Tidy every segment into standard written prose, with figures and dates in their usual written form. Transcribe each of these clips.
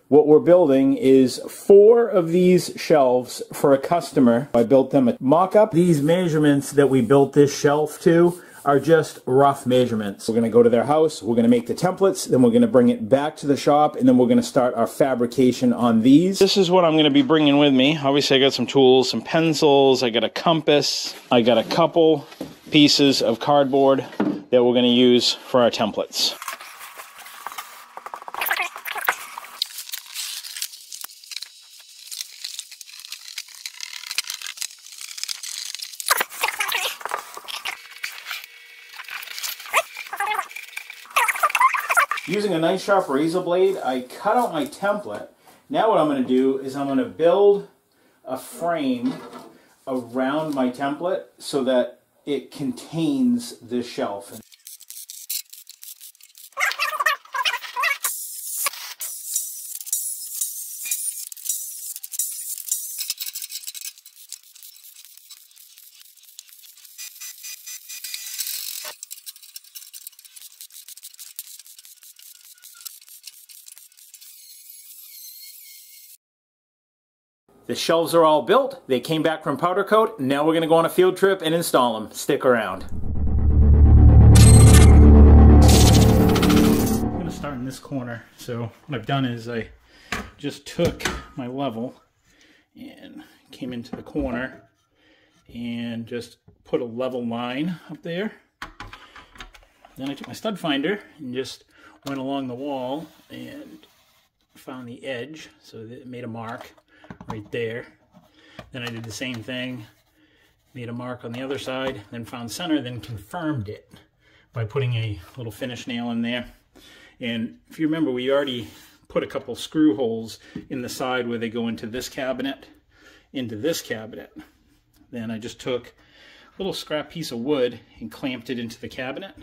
What we're building is 4 of these shelves for a customer. I built them a mock-up. These measurements that we built this shelf to are just rough measurements. We're going to go to their house, we're going to make the templates, then we're going to bring it back to the shop, and then we're going to start our fabrication on these. This is what I'm going to be bringing with me. Obviously I got some tools, some pencils, I got a compass, I got a couple pieces of cardboard that we're going to use for our templates. Using a nice sharp razor blade, I cut out my template. Now what I'm going to do is I'm going to build a frame around my template so that it contains this shelf. The shelves are all built. They came back from powder coat. Now we're going to go on a field trip and install them. Stick around. I'm going to start in this corner. So what I've done is I just took my level and came into the corner and just put a level line up there. Then I took my stud finder and just went along the wall and found the edge so that it made a mark right there. Then I did the same thing, made a mark on the other side, then found center, then confirmed it by putting a little finish nail in there. And if you remember, we already put a couple screw holes in the side where they go into this cabinet, Then I just took a little scrap piece of wood and clamped it into the cabinet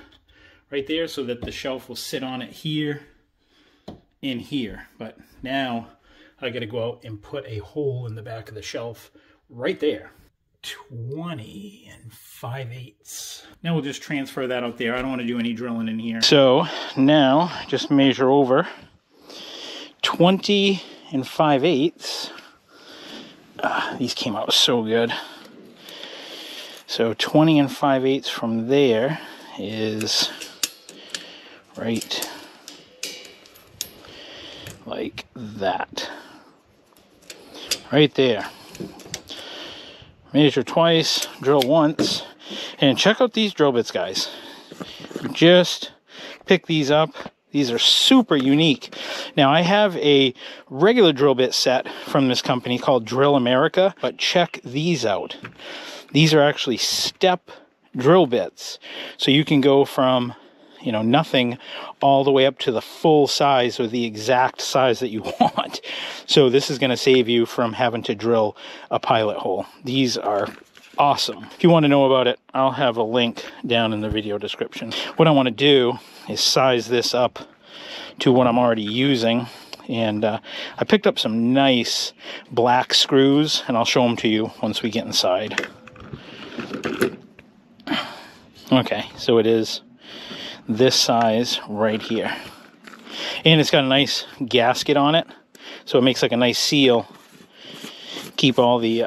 right there so that the shelf will sit on it here and here. But now I got to go out and put a hole in the back of the shelf right there. 20 5/8. Now we'll just transfer that out there. I don't want to do any drilling in here. So now just measure over 20 5/8. These came out so good. So 20 5/8 from there is right like that. Right there. Measure twice, drill once, and check out these drill bits, guys. Just pick these up. These are super unique. Now I have a regular drill bit set from this company called Drill America, but check these out. These are actually step drill bits. So you can go from, you know, nothing all the way up to the full size or the exact size that you want. So this is going to save you from having to drill a pilot hole. These are awesome. If you want to know about it, I'll have a link down in the video description. What I want to do is size this up to what I'm already using. And I picked up some nice black screws, and I'll show them to you once we get inside. Okay, so it is this size right here, and it's got a nice gasket on it, so it makes like a nice seal, keep all the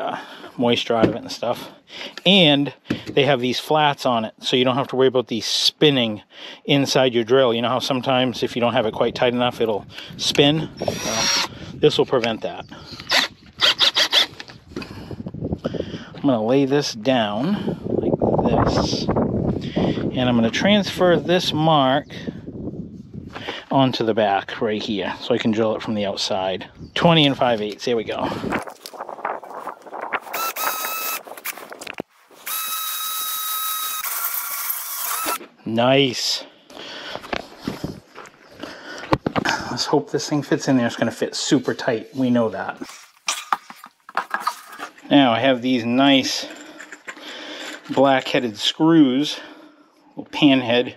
moisture out of it and stuff. And they have these flats on it, so you don't have to worry about these spinning inside your drill. You know how sometimes if you don't have it quite tight enough, it'll spin? Well, this will prevent that. I'm going to lay this down like this, and I'm going to transfer this mark onto the back right here so I can drill it from the outside. 20 5/8, there we go. Nice. Let's hope this thing fits in there. It's going to fit super tight. We know that. Now I have these nice black-headed screws. Little pan head.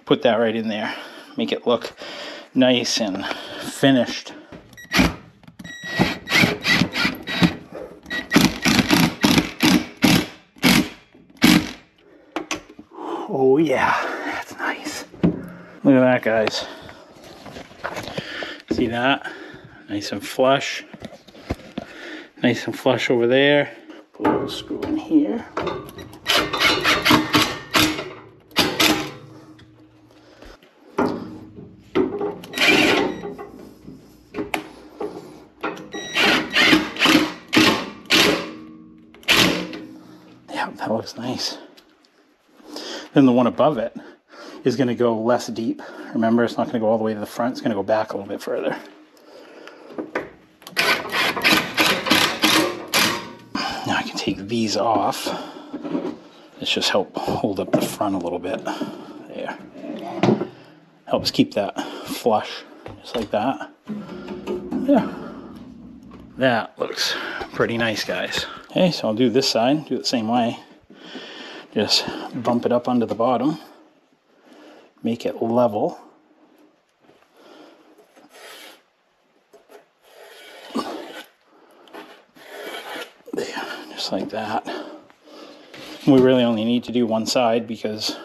Put that right in there. Make it look nice and finished. Oh yeah, that's nice. Look at that, guys. See that? Nice and flush. Nice and flush over there. Put a little screw in here. Yeah, that looks nice. Then the one above it is going to go less deep. Remember, it's not going to go all the way to the front. It's going to go back a little bit further. Now I can take these off. Let's just help hold up the front a little bit. There. Helps keep that flush, just like that. Yeah. That looks pretty nice, guys. Okay, so I'll do this side, do it the same way. Just bump it up onto the bottom. Make it level. There, just like that. We really only need to do one side because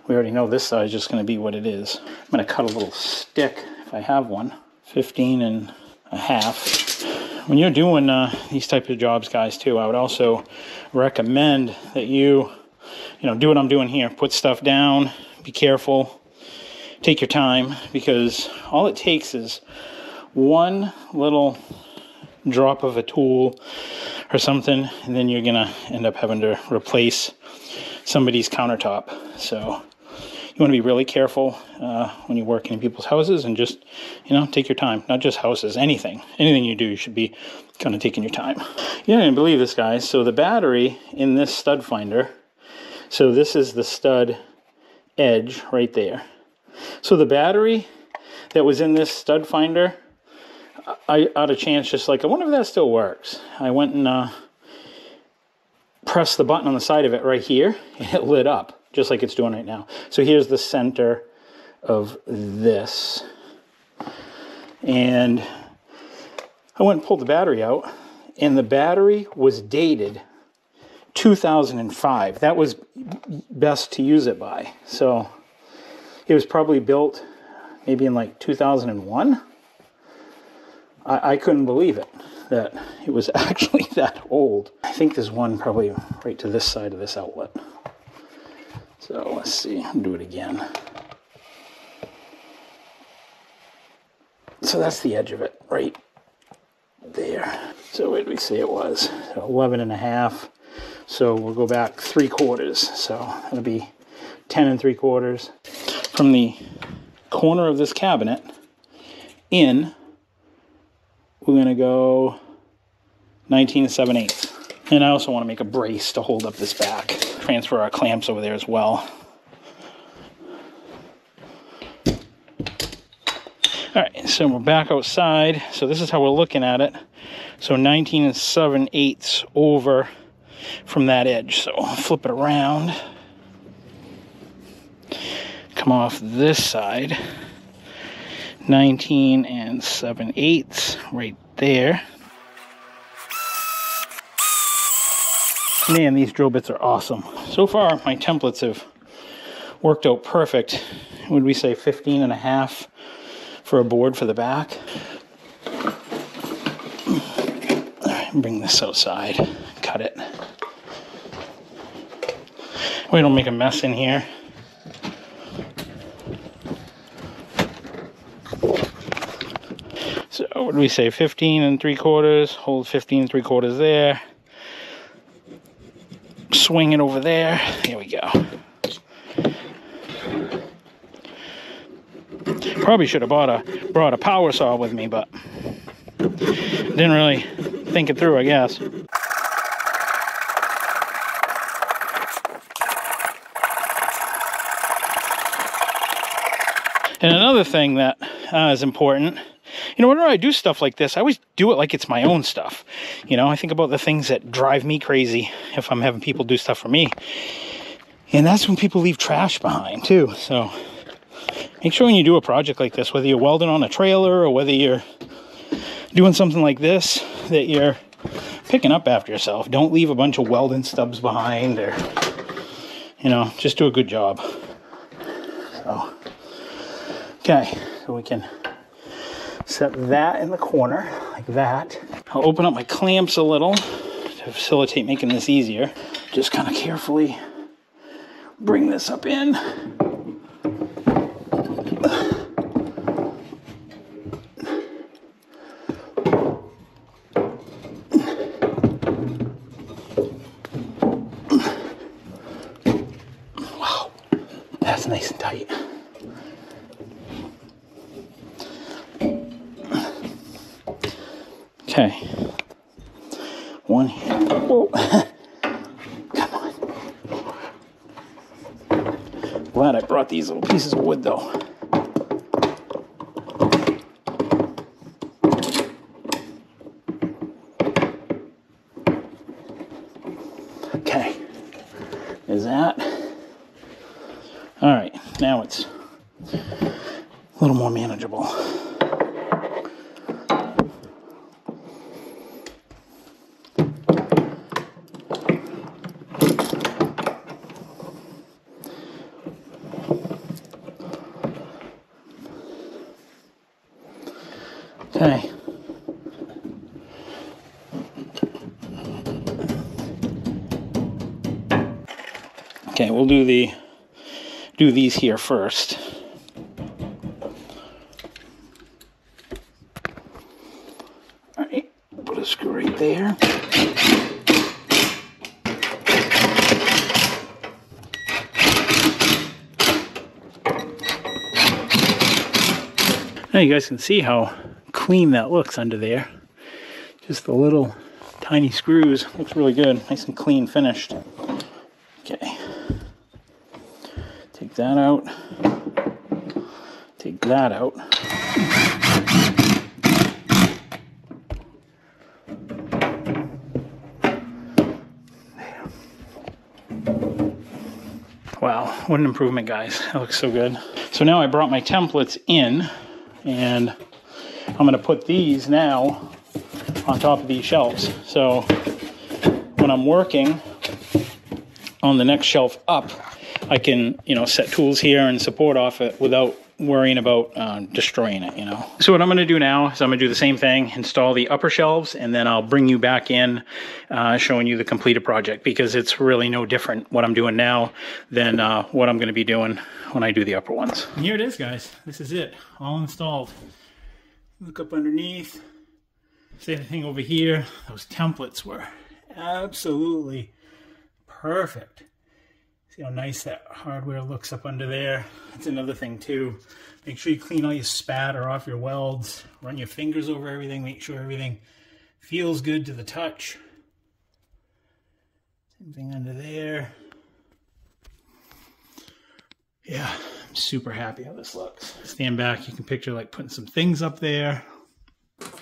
we already know this side is just going to be what it is. I'm going to cut a little stick if I have one. 15.5. When you're doing these types of jobs, guys, too, I would also recommend that you do what I'm doing here. Put stuff down. Be careful. Take your time, because all it takes is one little drop of a tool or something, and then you're gonna end up having to replace somebody's countertop. So you want to be really careful when you're working in people's houses, and just take your time. Not just houses, anything you do, you should be kind of taking your time. You're not gonna believe this, guys. So the battery in this stud finder, so this is the stud edge right there. So the battery that was in this stud finder, I had a chance, just like, I wonder if that still works. I went and pressed the button on the side of it right here, and it lit up, just like it's doing right now. So here's the center of this. And I went and pulled the battery out, and the battery was dated 2005. That was best to use it by. So it was probably built maybe in like 2001. I couldn't believe it, that it was actually that old. I think there's one probably right to this side of this outlet. So let's see, I'll do it again. So that's the edge of it right there. So where did we say it was? So 11.5. So we'll go back 3/4. So that'll be 10 3/4. From the corner of this cabinet in, we're going to go 19 7/8. And I also want to make a brace to hold up this back. Transfer our clamps over there as well. Alright, so we're back outside. So this is how we're looking at it. So 19 7/8 over from that edge. So I'll flip it around. Come off this side. 19 7/8 right there. Man, these drill bits are awesome. So far, my templates have worked out perfect. Would we say 15.5 for a board for the back? All right, bring this outside, cut it. We don't make a mess in here. So what do we say, 15 3/4, hold 15 3/4 there. Swing it over there. Here we go. Probably should have brought a power saw with me, but didn't really think it through, I guess. And another thing that is important, whenever I do stuff like this, I always do it like it's my own stuff. I think about the things that drive me crazy if I'm having people do stuff for me. And that's when people leave trash behind too. So make sure when you do a project like this, whether you're welding on a trailer or whether you're doing something like this, that you're picking up after yourself. Don't leave a bunch of welding stubs behind, or, just do a good job. So, okay, so we can Set that in the corner, like that. I'll open up my clamps a little to facilitate making this easier. Just kind of carefully bring this up in. Wow, that's nice and tight. Okay, one here. Whoa. Come on. Glad I brought these little pieces of wood though. Okay, is that? All right, now it's a little more manageable. Okay. Okay, we'll do these here first. All right, put a screw right there. Now you guys can see how clean that looks under there. Just the little tiny screws. Looks really good. Nice and clean finished. Okay. Take that out. Take that out. Wow, what an improvement, guys. That looks so good. So now I brought my templates in, and I'm going to put these now on top of these shelves. So when I'm working on the next shelf up, I can, set tools here and support off it without worrying about destroying it, So what I'm going to do now is I'm going to do the same thing, install the upper shelves, and then I'll bring you back in showing you the completed project, because it's really no different what I'm doing now than what I'm going to be doing when I do the upper ones. And here it is, guys. This is it, all installed. Look up underneath. Same thing over here. Those templates were absolutely perfect. See how nice that hardware looks up under there. That's another thing too. Make sure you clean all your spatter off your welds. Run your fingers over everything. Make sure everything feels good to the touch. Same thing under there. Yeah, I'm super happy how this looks. Stand back, you can picture like putting some things up there.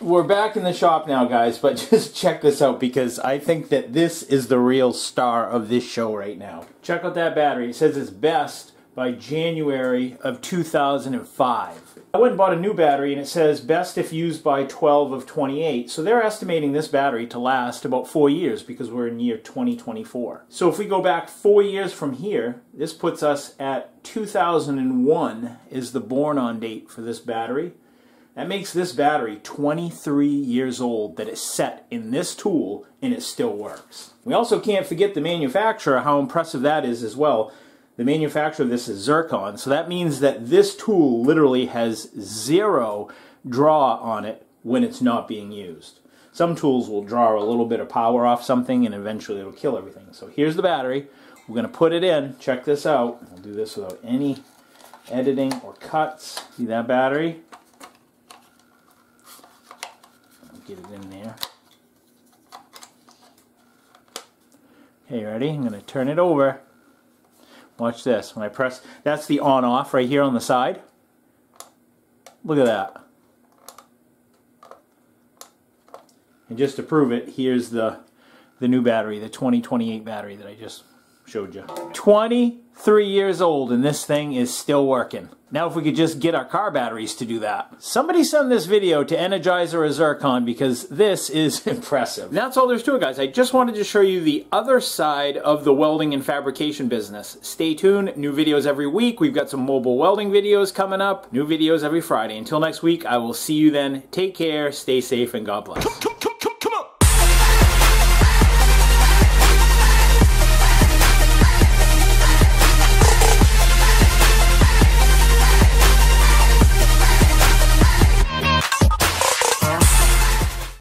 We're back in the shop now, guys, but just check this out, because I think that this is the real star of this show right now. Check out that battery. It says it's best by January of 2005. I went and bought a new battery, and it says best if used by 12 of 28. So they're estimating this battery to last about 4 years, because we're in year 2024. So if we go back 4 years from here, this puts us at 2001 is the born on date for this battery. That makes this battery 23 years old that is set in this tool, and it still works. We also can't forget the manufacturer, how impressive that is as well. The manufacturer of this is Zircon, so that means that this tool literally has 0 draw on it when it's not being used. Some tools will draw a little bit of power off something, and eventually it'll kill everything. So here's the battery. We're going to put it in. Check this out. I'll do this without any editing or cuts. See that battery? Get it in there. Okay, ready? I'm going to turn it over. Watch this. When I press, that's the on-off right here on the side. Look at that. And just to prove it, here's the new battery, the 2028 battery that I just showed you. 23 years old and this thing is still working. Now if we could just get our car batteries to do that. Somebody send this video to Energizer or Zircon because this is impressive. And that's all there's to it, guys. I just wanted to show you the other side of the welding and fabrication business. Stay tuned, new videos every week. We've got some mobile welding videos coming up, new videos every Friday. Until next week, I will see you then. Take care, stay safe, and God bless.